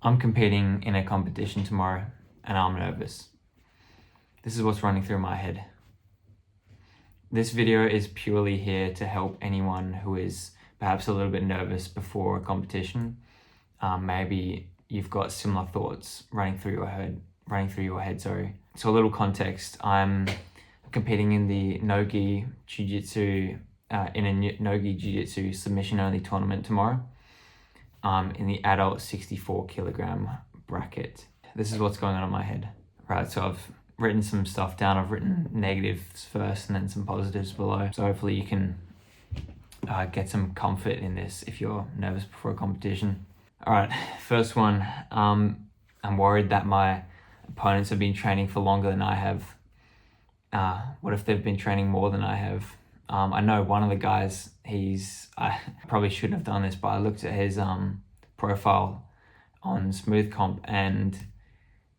I'm competing in a competition tomorrow and I'm nervous. This is what's running through my head. This video is purely here to help anyone who is perhaps a little bit nervous before a competition. Maybe you've got similar thoughts running through your head. So a little context, I'm competing in the no-gi jiu-jitsu, in a no-gi jiu-jitsu submission-only tournament tomorrow, in the adult 64 kilogram bracket. This is what's going on in my head. Right, so I've written some stuff down. I've written negatives first and then some positives below. So hopefully you can get some comfort in this if you're nervous before a competition. All right, first one, I'm worried that my opponents have been training for longer than I have. What if they've been training more than I have? I know one of the guys, I probably shouldn't have done this, but I looked at his profile on Smooth Comp and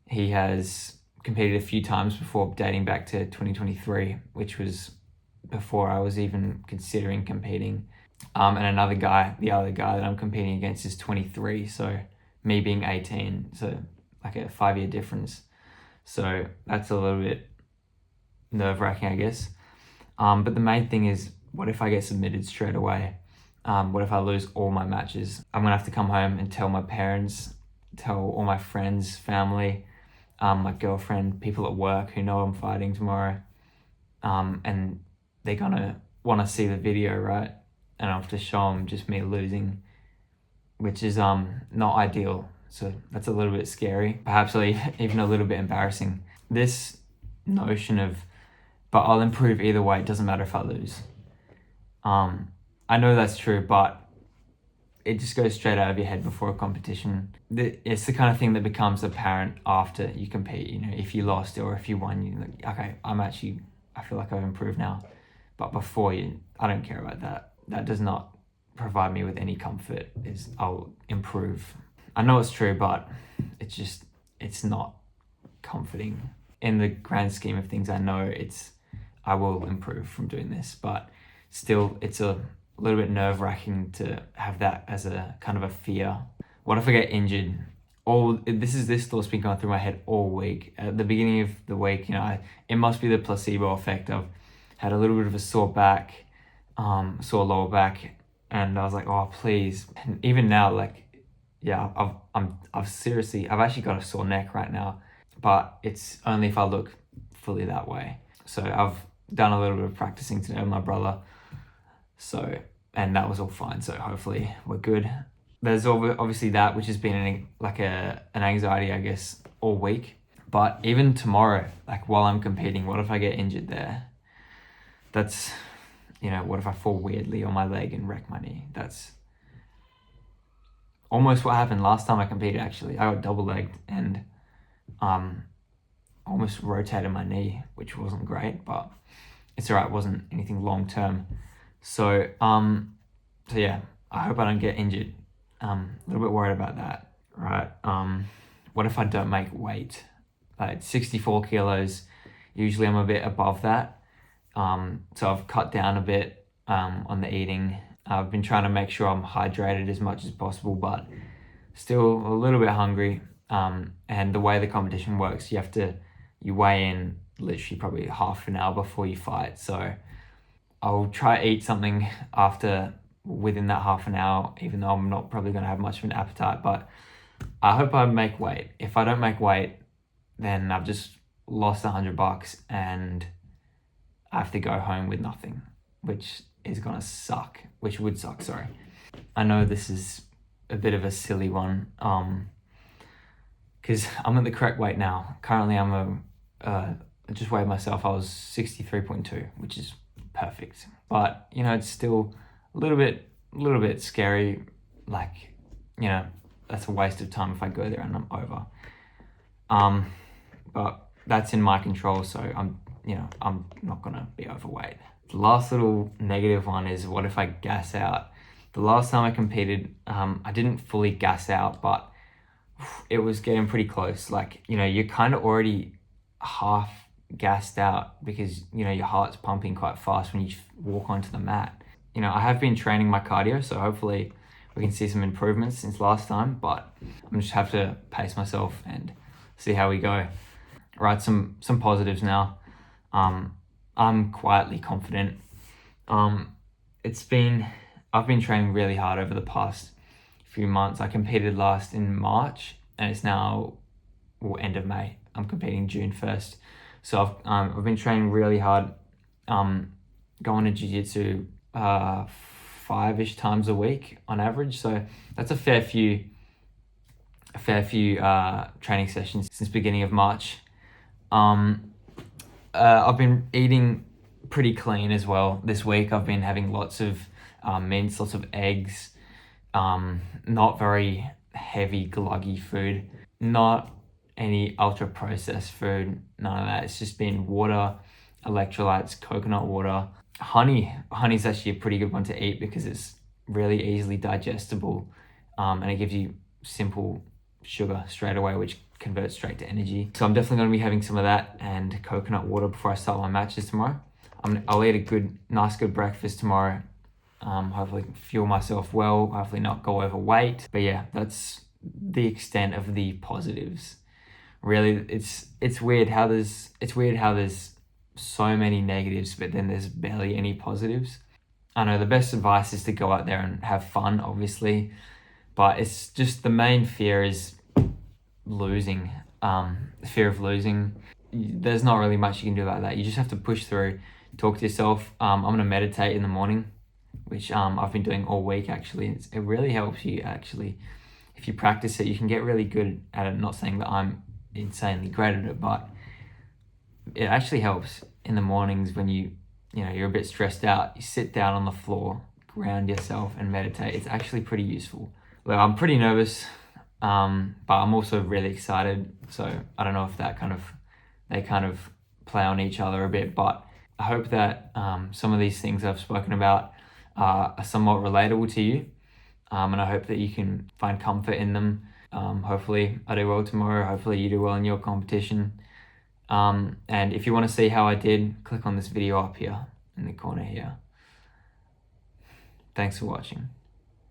he has competed a few times before, dating back to 2023, which was before I was even considering competing. And another guy, the other guy that I'm competing against is 23, so me being 18, so like a 5-year difference. So that's a little bit nerve-wracking, I guess. But the main thing is, what if I get submitted straight away? What if I lose all my matches? I'm gonna have to come home and tell my parents, tell all my friends, family, my girlfriend, people at work who know I'm fighting tomorrow. And they're gonna wanna see the video, right? And I have to show them just me losing, which is not ideal. So that's a little bit scary, perhaps even a little bit embarrassing. This notion of, but I'll improve either way, it doesn't matter if I lose. I know that's true, but it just goes straight out of your head before a competition. It's the kind of thing that becomes apparent after you compete. You know, if you lost or if you won, you're like, okay, I feel like I've improved now. But before I don't care about that. That does not provide me with any comfort, is I'll improve. I know it's true, but it's not comforting. In the grand scheme of things, I know I will improve from doing this, but still it's a little bit nerve-wracking to have that as a kind of a fear. What if I get injured? This thought's been going through my head all week. At the beginning of the week, it must be the placebo effect. I've had a little bit of a sore back, sore lower back, and I was like, oh please. And even now, I've actually got a sore neck right now, but it's only if I look fully that way. So I've done a little bit of practicing today with my brother. And that was all fine. So hopefully we're good. There's obviously that, which has been an anxiety, I guess, all week. But even tomorrow, while I'm competing, what if I get injured there? That's, what if I fall weirdly on my leg and wreck my knee? That's almost what happened last time I competed, actually. I got double-legged and almost rotated my knee, which wasn't great, but it's all right. It wasn't anything long-term. So yeah, I hope I don't get injured. A little bit worried about that, right? What if I don't make weight? 64 kilos, usually I'm a bit above that. So I've cut down a bit on the eating. I've been trying to make sure I'm hydrated as much as possible, but still a little bit hungry. And the way the competition works, you weigh in literally probably half an hour before you fight. So I'll try to eat something within that half an hour, even though I'm not probably going to have much of an appetite, but I hope I make weight. If I don't make weight, then I've just lost $100 and I have to go home with nothing, which would suck, sorry. I know this is a bit of a silly one, because I'm at the correct weight now. Currently I just weighed myself, I was 63.2, which is perfect. But, it's still a little bit scary. That's a waste of time if I go there and I'm over. But that's in my control, so I'm not gonna be overweight. The last little negative one is, what if I gas out? The last time I competed, I didn't fully gas out, but it was getting pretty close. You're kind of already half gassed out because, your heart's pumping quite fast when you walk onto the mat. I have been training my cardio, so hopefully we can see some improvements since last time, but I'm just have to pace myself and see how we go. Right, some positives now. I'm quietly confident. I've been training really hard over the past few months. I competed last in March, and it's now end of May. I'm competing June 1st. So I've been training really hard, going to jiu-jitsu 5-ish times a week on average. So that's a fair few training sessions since beginning of March. I've been eating pretty clean as well this week. I've been having lots of mince, lots of eggs, not very heavy gluggy food, not any ultra processed food, none of that. It's just been water, electrolytes, coconut water. Honey's actually a pretty good one to eat because it's really easily digestible, and it gives you simple sugar straight away, which converts straight to energy. So I'm definitely going to be having some of that and coconut water before I start my matches tomorrow. I'll eat a nice good breakfast tomorrow. Hopefully fuel myself well, hopefully not go overweight. But yeah, that's the extent of the positives. Really, it's weird how there's so many negatives, but then there's barely any positives. I know the best advice is to go out there and have fun, obviously, but it's just the main fear is losing. The fear of losing. There's not really much you can do about that. You just have to push through, talk to yourself. I'm gonna meditate in the morning, which I've been doing all week actually. It really helps you actually. If you practice it, you can get really good at it. Not saying that I'm insanely great at it, but it actually helps in the mornings when you're a bit stressed out. You sit down on the floor, ground yourself and meditate. It's actually pretty useful. Well, I'm pretty nervous, but I'm also really excited. So I don't know if they kind of play on each other a bit, but I hope that some of these things I've spoken about are somewhat relatable to you, and I hope that you can find comfort in them. Hopefully I do well tomorrow. Hopefully you do well in your competition. And if you want to see how I did, click on this video up here in the corner here. Thanks for watching.